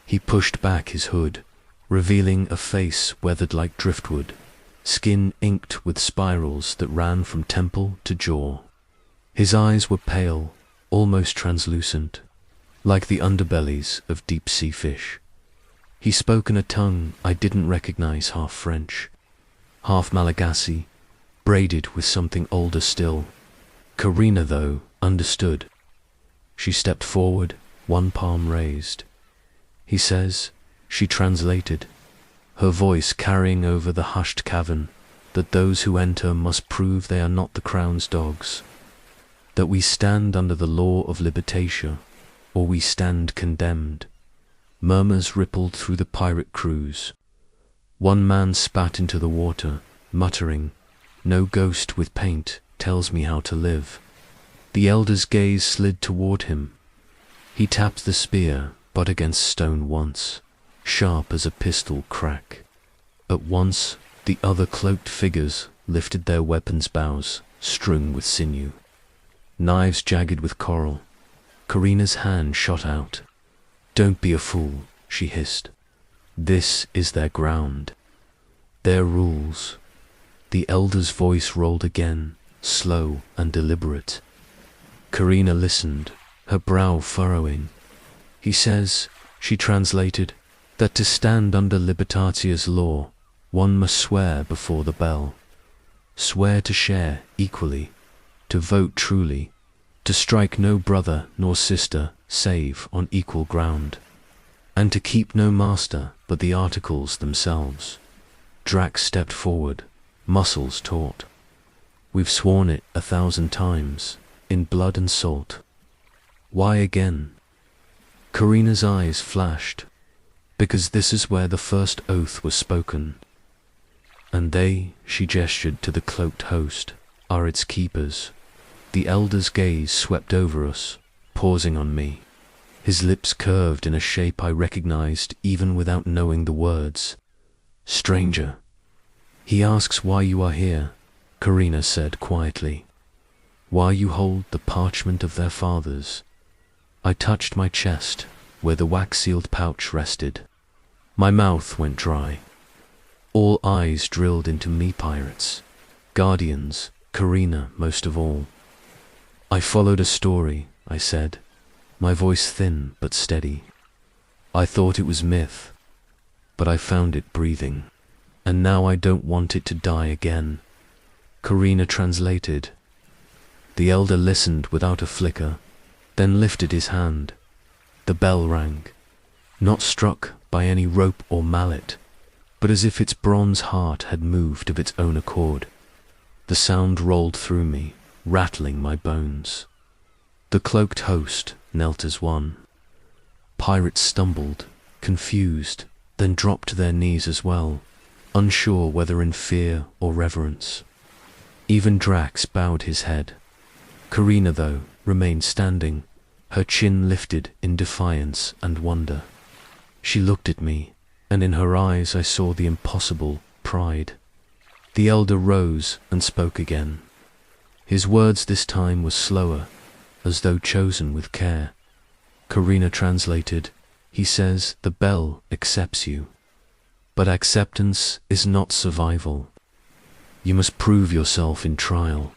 He pushed back his hood, revealing a face weathered like driftwood, skin inked with spirals that ran from temple to jaw. His eyes were pale, almost translucent, like the underbellies of deep-sea fish. He spoke in a tongue I didn't recognize, half French, half Malagasy, braided with something older still. Karina, though, understood. She stepped forward, one palm raised. He says, she translated, her voice carrying over the hushed cavern, that those who enter must prove they are not the crown's dogs, that we stand under the law of Libertatia, or we stand condemned. Murmurs rippled through the pirate crews. One man spat into the water, muttering, "No ghost with paint tells me how to live." The elder's gaze slid toward him. He tapped the spear, but against stone once, sharp as a pistol crack. At once, the other cloaked figures lifted their weapons' bows, strung with sinew, knives jagged with coral. Karina's hand shot out. "Don't be a fool," she hissed. "This is their ground, their rules." The elder's voice rolled again, slow and deliberate. Karina listened, her brow furrowing. "He says," she translated, "that to stand under Libertatia's law, one must swear before the bell. Swear to share equally, to vote truly, to strike no brother nor sister save on equal ground, and to keep no master but the articles themselves." Drax stepped forward, muscles taut. "We've sworn it 1,000 times, in blood and salt. Why again? Karina's eyes flashed. Because this is where the first oath was spoken. And they, she gestured to the cloaked host, are its keepers. The elder's gaze swept over us, pausing on me. His lips curved in a shape I recognized even without knowing the words. Stranger. He asks why you are here, Karina said quietly. Why you hold the parchment of their fathers. I touched my chest, where the wax-sealed pouch rested. My mouth went dry. All eyes drilled into me, pirates. Guardians, Karina most of all. I followed a story, I said, my voice thin but steady. I thought it was myth, but I found it breathing. And now I don't want it to die again. Karina translated. The elder listened without a flicker, then lifted his hand. The bell rang, not struck by any rope or mallet, but as if its bronze heart had moved of its own accord. The sound rolled through me, rattling my bones. The cloaked host knelt as one. Pirates stumbled, confused, then dropped to their knees as well, unsure whether in fear or reverence. Even Drax bowed his head. Karina, though, remained standing, her chin lifted in defiance and wonder. She looked at me, and in her eyes I saw the impossible pride. The elder rose and spoke again. His words this time were slower, as though chosen with care. Karina translated, he says the bell accepts you. But acceptance is not survival. You must prove yourself in trial.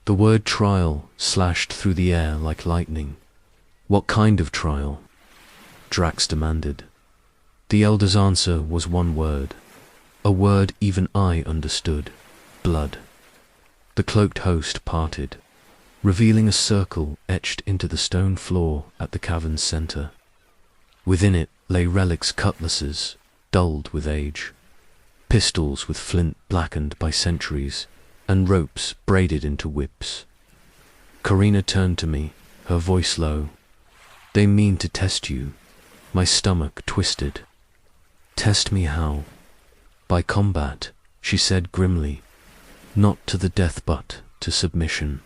The word trial slashed through the air like lightning. What kind of trial? Drax demanded. The elder's answer was one word, a word even I understood, blood. The cloaked host parted, revealing a circle etched into the stone floor at the cavern's center. Within it lay relics, cutlasses, dulled with age, pistols with flint blackened by centuries, and ropes braided into whips. Karina turned to me, her voice low. They mean to test you. My stomach twisted. Test me how? By combat, she said grimly. Not to the death but to submission.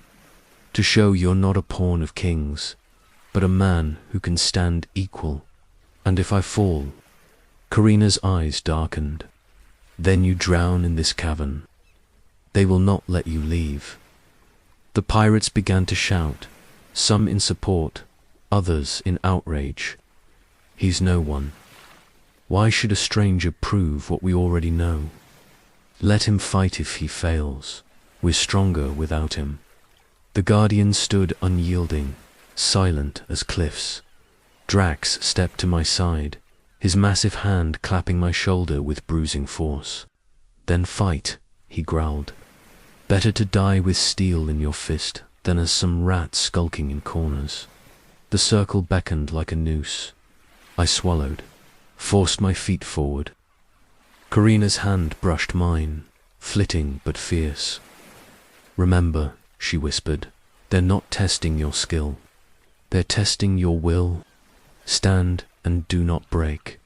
To show you're not a pawn of kings, but a man who can stand equal. And if I fall, Karina's eyes darkened. Then you drown in this cavern. They will not let you leave. The pirates began to shout, some in support, others in outrage. He's no one. Why should a stranger prove what we already know? Let him fight if he fails. We're stronger without him. The guardians stood unyielding, silent as cliffs. Drax stepped to my side, his massive hand clapping my shoulder with bruising force. Then fight, he growled. Better to die with steel in your fist than as some rat skulking in corners. The circle beckoned like a noose. I swallowed, forced my feet forward. Karina's hand brushed mine, flitting but fierce. Remember, she whispered, they're not testing your skill. They're testing your will. Stand and do not break.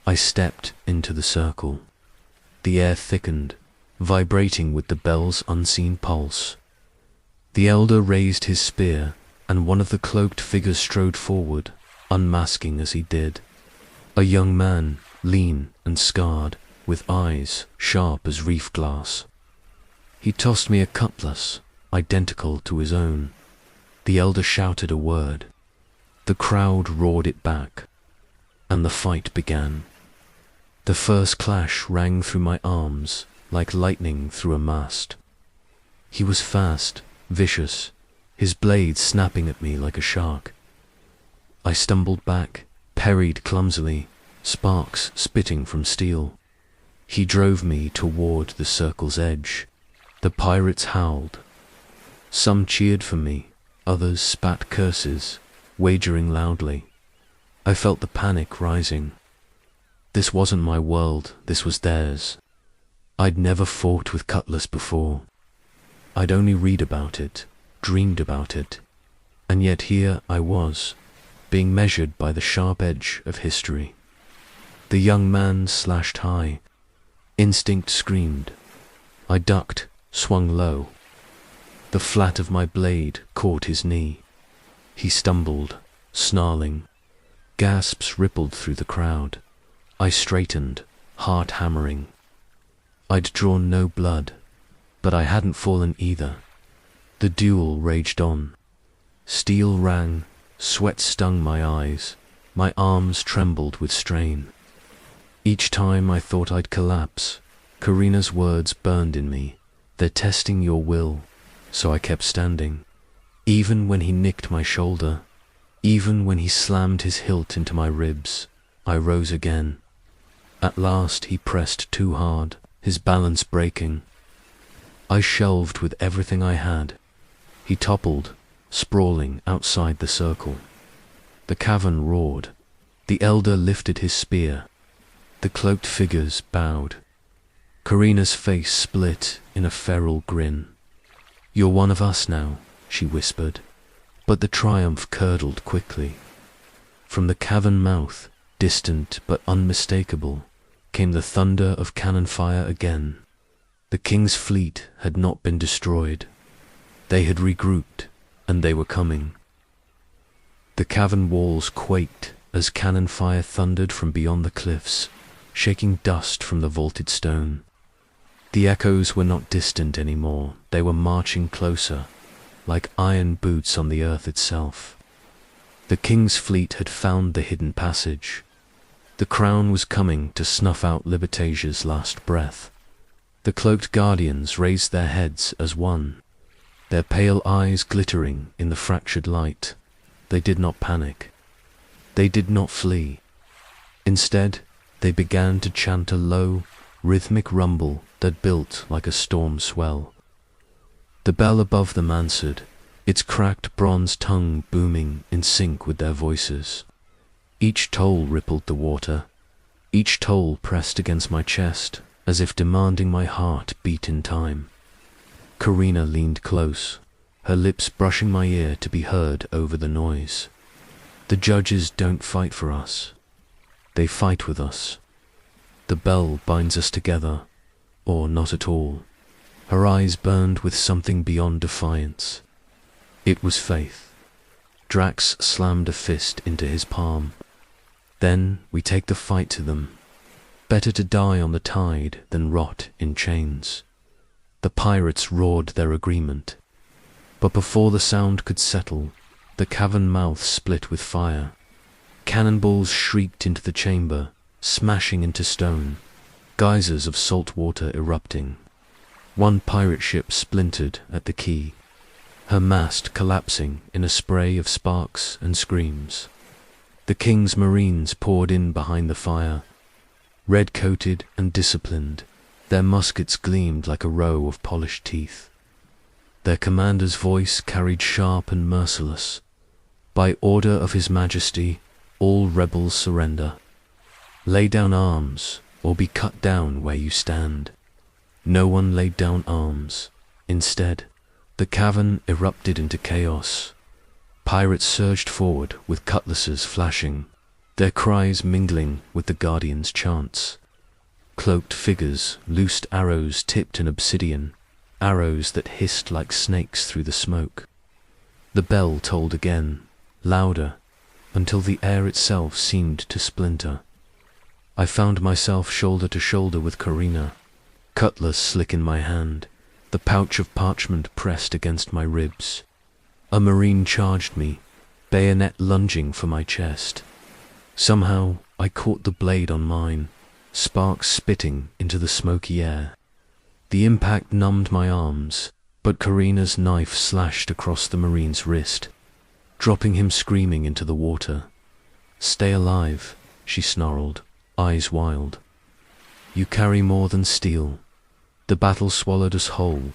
I stepped into the circle. The air thickened, vibrating with the bell's unseen pulse. The elder raised his spear, and one of the cloaked figures strode forward, unmasking as he did. A young man, lean and scarred, with eyes sharp as reef glass. He tossed me a cutlass, identical to his own. The elder shouted a word. The crowd roared it back, and the fight began. The first clash rang through my arms like lightning through a mast. He was fast, vicious, his blade snapping at me like a shark. I stumbled back, parried clumsily, sparks spitting from steel. He drove me toward the circle's edge. The pirates howled. Some cheered for me, others spat curses, wagering loudly. I felt the panic rising. This wasn't my world, this was theirs. I'd never fought with cutlass before. I'd only read about it, dreamed about it. And yet here I was, being measured by the sharp edge of history. The young man slashed high. Instinct screamed. I ducked, swung low. The flat of my blade caught his knee. He stumbled, snarling. Gasps rippled through the crowd. I straightened, heart hammering. I'd drawn no blood, but I hadn't fallen either. The duel raged on. Steel rang, sweat stung my eyes, my arms trembled with strain. Each time I thought I'd collapse, Karina's words burned in me. They're testing your will, so I kept standing. Even when he nicked my shoulder, even when he slammed his hilt into my ribs, I rose again. At last he pressed too hard, his balance breaking. I shelved with everything I had. He toppled, sprawling outside the circle. The cavern roared. The elder lifted his spear. The cloaked figures bowed. Karina's face split in a feral grin. "You're one of us now," she whispered, but the triumph curdled quickly. From the cavern mouth, distant but unmistakable, came the thunder of cannon fire again. The king's fleet had not been destroyed. They had regrouped, and they were coming. The cavern walls quaked as cannon fire thundered from beyond the cliffs, shaking dust from the vaulted stone. The echoes were not distant anymore. They were marching closer, like iron boots on the earth itself. The king's fleet had found the hidden passage. The crown was coming to snuff out Libertatia's last breath. The cloaked guardians raised their heads as one, their pale eyes glittering in the fractured light. They did not panic. They did not flee. Instead, they began to chant a low, rhythmic rumble that built like a storm swell. The bell above them answered, its cracked bronze tongue booming in sync with their voices. Each toll rippled the water. Each toll pressed against my chest, as if demanding my heart beat in time. Karina leaned close, her lips brushing my ear to be heard over the noise. "The judges don't fight for us. They fight with us. The bell binds us together, or not at all." Her eyes burned with something beyond defiance. It was faith. Drax slammed a fist into his palm. "Then we take the fight to them. Better to die on the tide than rot in chains." The pirates roared their agreement. But before the sound could settle, the cavern mouth split with fire. Cannonballs shrieked into the chamber, smashing into stone, geysers of salt water erupting. One pirate ship splintered at the quay, her mast collapsing in a spray of sparks and screams. The king's marines poured in behind the fire, red-coated and disciplined. Their muskets gleamed like a row of polished teeth. Their commander's voice carried sharp and merciless. "By order of His Majesty, all rebels surrender. Lay down arms, or be cut down where you stand." No one laid down arms. Instead, the cavern erupted into chaos. Pirates surged forward with cutlasses flashing, their cries mingling with the guardians' chants. Cloaked figures loosed arrows tipped in obsidian, arrows that hissed like snakes through the smoke. The bell tolled again, louder, until the air itself seemed to splinter. I found myself shoulder to shoulder with Karina, cutlass slick in my hand, the pouch of parchment pressed against my ribs. A marine charged me, bayonet lunging for my chest. Somehow I caught the blade on mine, sparks spitting into the smoky air. The impact numbed my arms, but Karina's knife slashed across the marine's wrist, dropping him screaming into the water. "Stay alive," she snarled, eyes wild. "You carry more than steel." The battle swallowed us whole.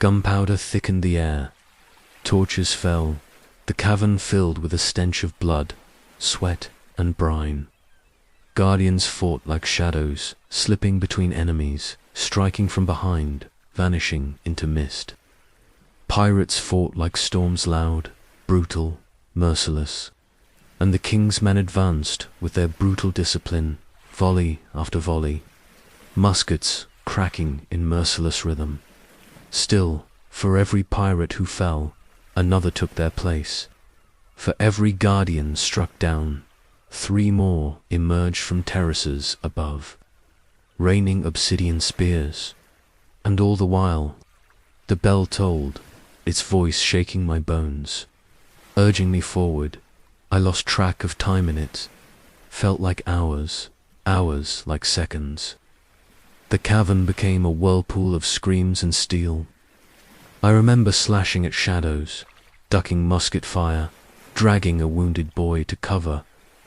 Gunpowder thickened the air. Torches fell, the cavern filled with a stench of blood, sweat, and brine. Guardians fought like shadows, slipping between enemies, striking from behind, vanishing into mist. Pirates fought like storms loud, brutal, merciless, and the king's men advanced with their brutal discipline, volley after volley, muskets cracking in merciless rhythm. Still, for every pirate who fell, another took their place. For every guardian struck down, 3 more emerged from terraces above, raining obsidian spears. And all the while, the bell tolled, its voice shaking my bones, urging me forward. I lost track of time in it, felt like hours, hours like seconds. The cavern became a whirlpool of screams and steel. I remember slashing at shadows, ducking musket fire, dragging a wounded boy to cover,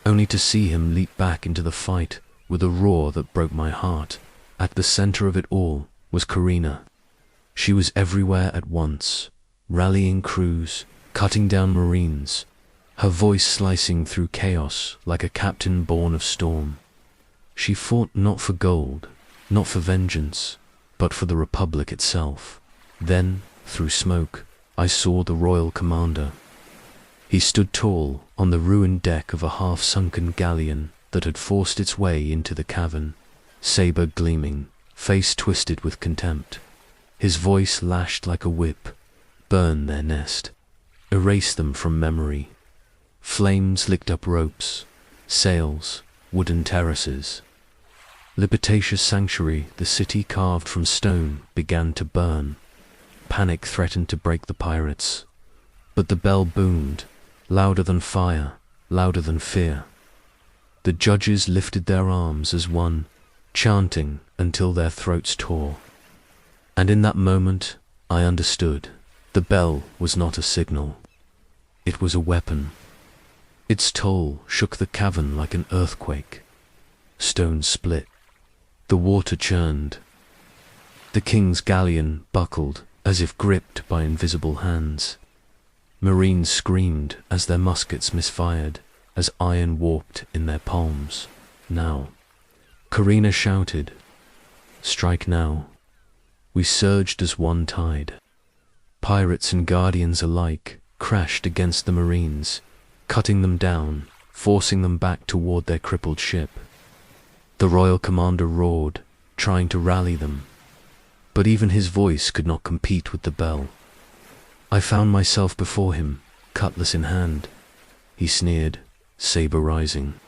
only to see him leap back into the fight with a roar that broke my heart. At the center of it all was Karina. She was everywhere at once, rallying crews, cutting down Marines, her voice slicing through chaos like a captain born of storm. She fought not for gold, not for vengeance, but for the Republic itself. Then, through smoke, I saw the royal commander. He stood tall on the ruined deck of a half-sunken galleon that had forced its way into the cavern, saber gleaming, face twisted with contempt. His voice lashed like a whip. Burn their nest. Erase them from memory. Flames licked up ropes, sails, wooden terraces. Libertatia's sanctuary, the city carved from stone, began to burn. Panic threatened to break the pirates. But the bell boomed, louder than fire, louder than fear. The judges lifted their arms as one, chanting until their throats tore. And in that moment, I understood. The bell was not a signal. It was a weapon. Its toll shook the cavern like an earthquake. Stones split. The water churned. The king's galleon buckled as if gripped by invisible hands. Marines screamed as their muskets misfired, as iron warped in their palms. Now. Karina shouted, "Strike now." We surged as one tide. Pirates and guardians alike crashed against the Marines, cutting them down, forcing them back toward their crippled ship. The royal commander roared, trying to rally them, but even his voice could not compete with the bell. I found myself before him, cutlass in hand. He sneered, saber rising.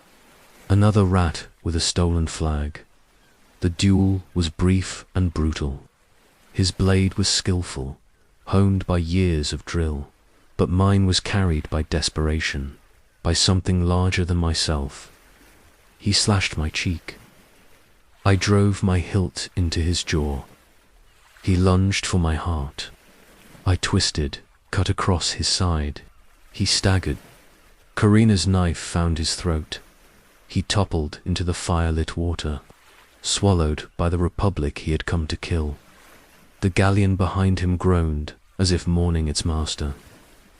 Another rat with a stolen flag. The duel was brief and brutal. His blade was skillful, honed by years of drill, but mine was carried by desperation, by something larger than myself. He slashed my cheek. I drove my hilt into his jaw. He lunged for my heart. I twisted, cut across his side. He staggered. Karina's knife found his throat. He toppled into the fire-lit water, swallowed by the Republic he had come to kill. The galleon behind him groaned, as if mourning its master.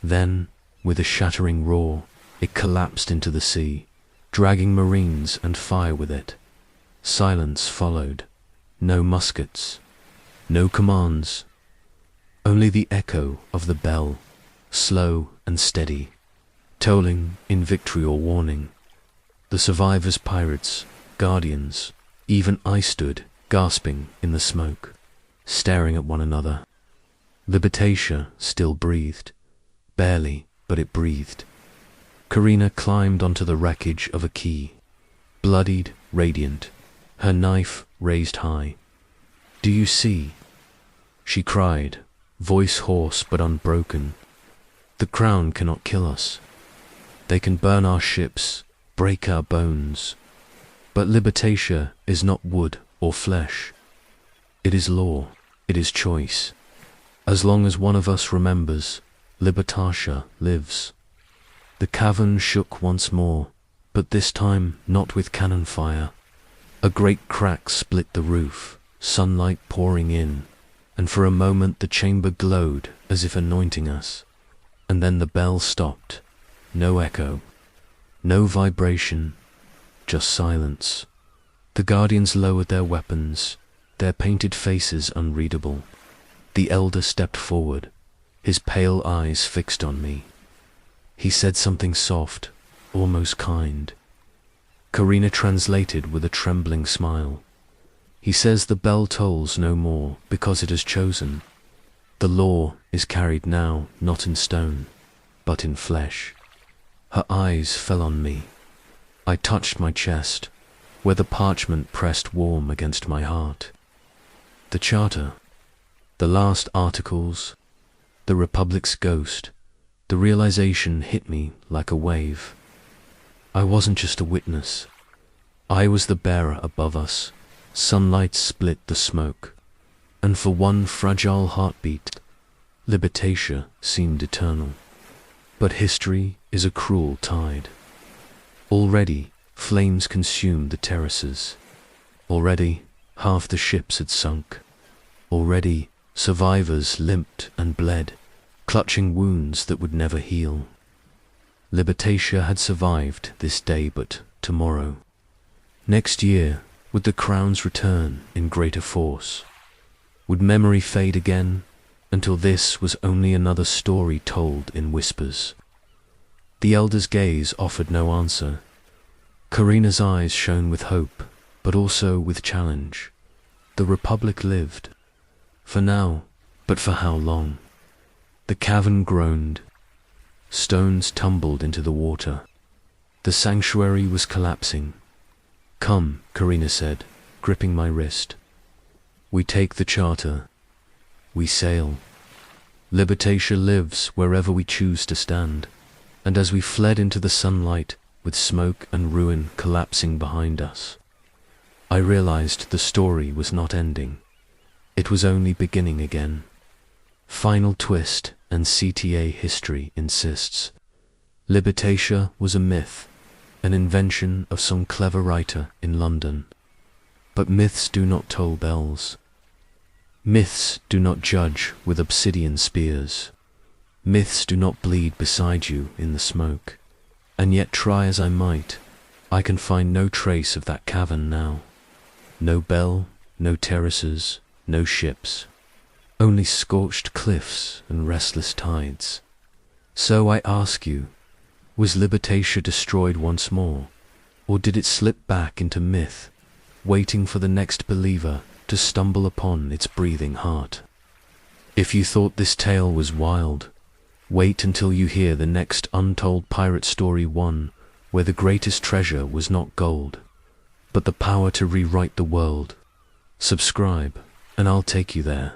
Then, with a shattering roar, it collapsed into the sea, dragging Marines and fire with it. Silence followed. No muskets. No commands. Only the echo of the bell, slow and steady, tolling in victory or warning. The survivors' pirates, guardians, even I stood, gasping in the smoke, staring at one another. Libertatia still breathed. Barely, but it breathed. Karina climbed onto the wreckage of a quay, bloodied, radiant, her knife raised high. "Do you see?" she cried, voice hoarse but unbroken. "The crown cannot kill us. They can burn our ships, break our bones. But Libertatia is not wood or flesh. It is law, it is choice. As long as one of us remembers, Libertatia lives." The cavern shook once more, but this time not with cannon fire. A great crack split the roof, sunlight pouring in, and for a moment the chamber glowed as if anointing us. And then the bell stopped. No echo, no vibration, just silence. The guardians lowered their weapons, their painted faces unreadable. The elder stepped forward, his pale eyes fixed on me. He said something soft, almost kind. Karina translated with a trembling smile. He says the bell tolls no more because it has chosen. The law is carried now not in stone, but in flesh. Her eyes fell on me. I touched my chest, where the parchment pressed warm against my heart. The Charter, the last articles, the Republic's ghost, the realization hit me like a wave. I wasn't just a witness. I was the bearer above us. Sunlight split the smoke, and for one fragile heartbeat, Libertatia seemed eternal. But history is a cruel tide. Already, flames consumed the terraces. Already, half the ships had sunk. Already, survivors limped and bled, clutching wounds that would never heal. Libertatia had survived this day, but tomorrow. Next year, would the crowns return in greater force? Would memory fade again, until this was only another story told in whispers? The elder's gaze offered no answer. Karina's eyes shone with hope, but also with challenge. The Republic lived. For now, but for how long? The cavern groaned. Stones tumbled into the water. The sanctuary was collapsing. "Come," Karina said, gripping my wrist. "We take the Charter. We sail. Libertatia lives wherever we choose to stand." And as we fled into the sunlight, with smoke and ruin collapsing behind us, I realized the story was not ending. It was only beginning again. Final twist, and CTA history insists. Libertatia was a myth, an invention of some clever writer in London. But myths do not toll bells. Myths do not judge with obsidian spears. Myths do not bleed beside you in the smoke. And yet, try as I might, I can find no trace of that cavern now. No bell, no terraces, no ships. Only scorched cliffs and restless tides. So I ask you, was Libertatia destroyed once more, or did it slip back into myth, waiting for the next believer to stumble upon its breathing heart? If you thought this tale was wild, wait until you hear the next untold pirate story, one where the greatest treasure was not gold, but the power to rewrite the world. Subscribe, and I'll take you there.